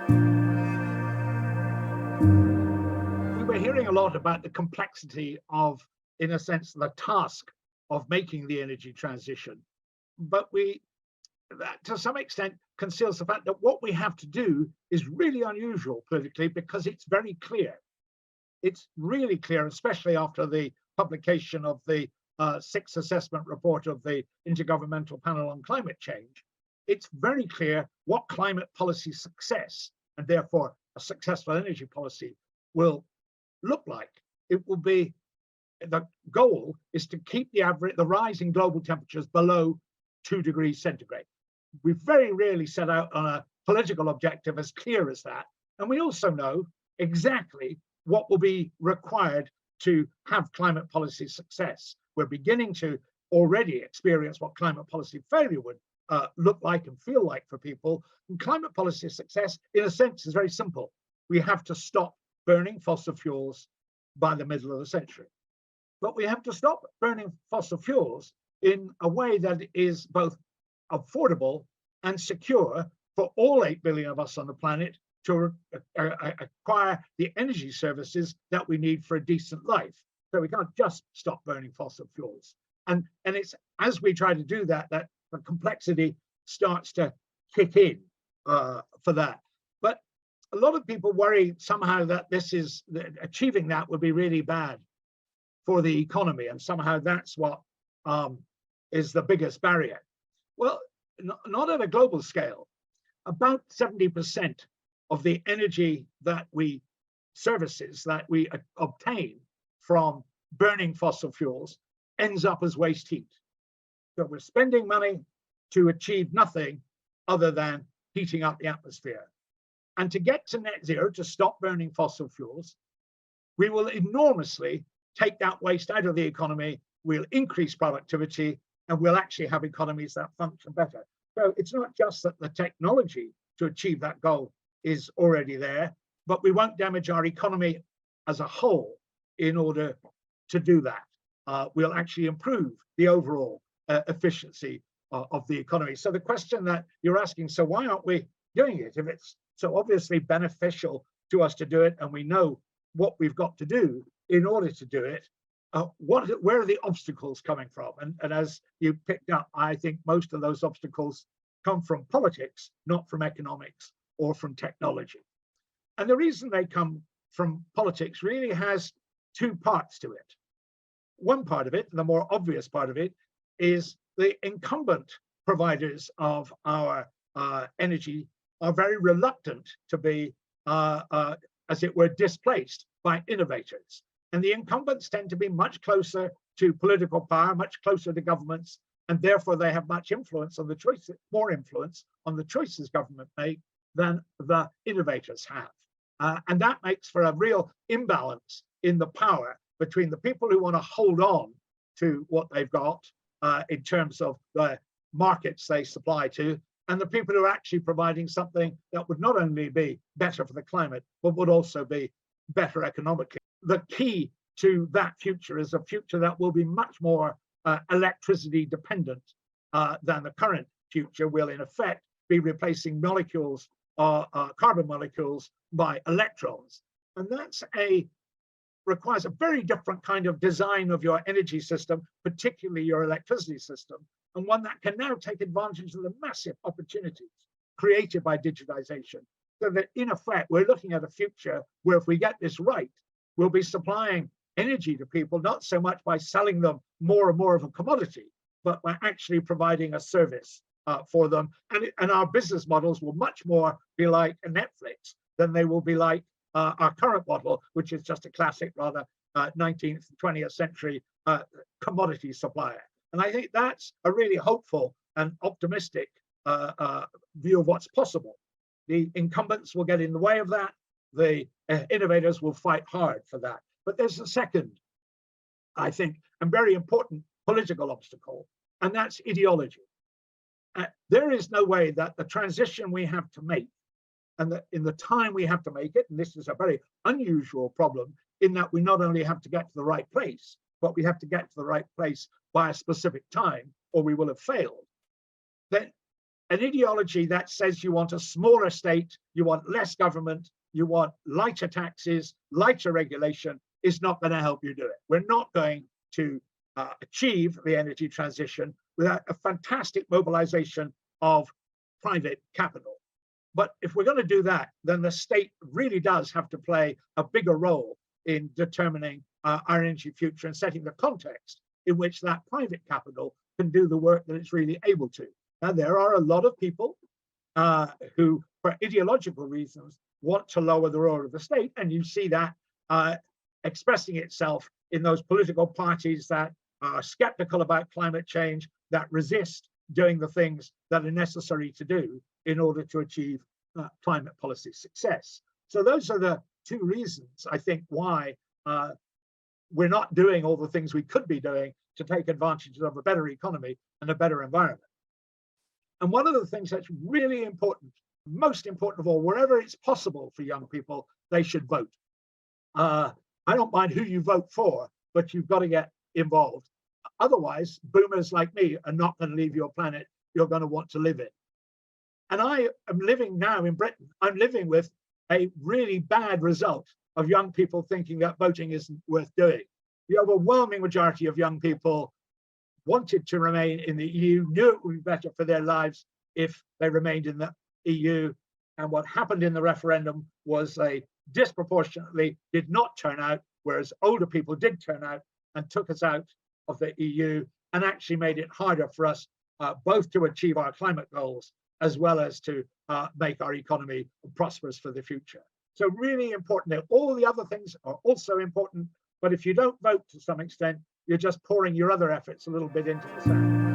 We were hearing a lot about the complexity of, in a sense, the task of making the energy transition. But that to some extent conceals the fact that what we have to do is really unusual politically, because it's very clear. It's really clear, especially after the publication of the sixth assessment report of the Intergovernmental Panel on Climate Change. It's very clear what climate policy success, and therefore a successful energy policy, will look like. It will be, the goal is to keep the rise in global temperatures below 2 degrees centigrade. We very rarely set out on a political objective as clear as that. And we also know exactly what will be required to have climate policy success. We're beginning to already experience what climate policy failure would look like and feel like for people. And climate policy success, in a sense, is very simple. We have to stop burning fossil fuels by the middle of the century. But we have to stop burning fossil fuels in a way that is both affordable and secure for all 8 billion of us on the planet to acquire the energy services that we need for a decent life. So we can't just stop burning fossil fuels. And it's as we try to do that, that the complexity starts to kick in for that. But a lot of people worry somehow that achieving that would be really bad for the economy, and somehow that's what is the biggest barrier. Well, not at a global scale. About 70% of the energy services that we obtain from burning fossil fuels ends up as waste heat. So we're spending money to achieve nothing other than heating up the atmosphere. And to get to net zero, to stop burning fossil fuels, we will enormously take that waste out of the economy, we'll increase productivity, and we'll actually have economies that function better. So it's not just that the technology to achieve that goal is already there, but we won't damage our economy as a whole in order to do that. We'll actually improve the overall efficiency of the economy. So the question that you're asking, so why aren't we doing it? If it's so obviously beneficial to us to do it, and we know what we've got to do in order to do it, where are the obstacles coming from? And as you picked up, I think most of those obstacles come from politics, not from economics or from technology. And the reason they come from politics really has two parts to it. One part of it, the more obvious part of it, is the incumbent providers of our energy are very reluctant to be, as it were, displaced by innovators. And the incumbents tend to be much closer to political power, much closer to governments, and therefore they have much influence on the choices, more influence on the choices government make than the innovators have. And that makes for a real imbalance in the power between the people who want to hold on to what they've got in terms of the markets they supply to, and the people who are actually providing something that would not only be better for the climate, but would also be better economically. The key to that future is a future that will be much more electricity dependent than the current future will, in effect, be replacing molecules, carbon molecules, by electrons. And that's requires a very different kind of design of your energy system, particularly your electricity system, and one that can now take advantage of the massive opportunities created by digitization. So that in effect, we're looking at a future where if we get this right, we'll be supplying energy to people, not so much by selling them more and more of a commodity, but by actually providing a service for them. And our business models will much more be like a Netflix than they will be like our current model, which is just a classic, rather 19th, 20th century commodity supplier. And I think that's a really hopeful and optimistic view of what's possible. The incumbents will get in the way of that. The innovators will fight hard for that. But there's a second, I think, and very important political obstacle, and that's ideology. There is no way that the transition we have to make, and that in the time we have to make it, and this is a very unusual problem, in that we not only have to get to the right place, but we have to get to the right place by a specific time, or we will have failed. Then an ideology that says you want a smaller state, you want less government, you want lighter taxes, lighter regulation, is not going to help you do it. We're not going to achieve the energy transition without a fantastic mobilization of private capital. But if we're going to do that, then the state really does have to play a bigger role in determining our energy future and setting the context in which that private capital can do the work that it's really able to. Now, there are a lot of people who, for ideological reasons, want to lower the role of the state, and you see that expressing itself in those political parties that are skeptical about climate change, that resist doing the things that are necessary to do in order to achieve climate policy success. So those are the two reasons, I think, why we're not doing all the things we could be doing to take advantage of a better economy and a better environment. And one of the things that's really important, most important of all, wherever it's possible for young people, they should vote. I don't mind who you vote for, but you've got to get involved. Otherwise, boomers like me are not going to leave your planet you're going to want to live in. And I am living now in Britain. I'm living with a really bad result of young people thinking that voting isn't worth doing. The overwhelming majority of young people wanted to remain in the EU, knew it would be better for their lives if they remained in the EU. And what happened in the referendum was they disproportionately did not turn out, whereas older people did turn out and took us out of the EU and actually made it harder for us both to achieve our climate goals as well as to make our economy prosperous for the future. So really important. All the other things are also important, but if you don't vote to some extent, you're just pouring your other efforts a little bit into the sand.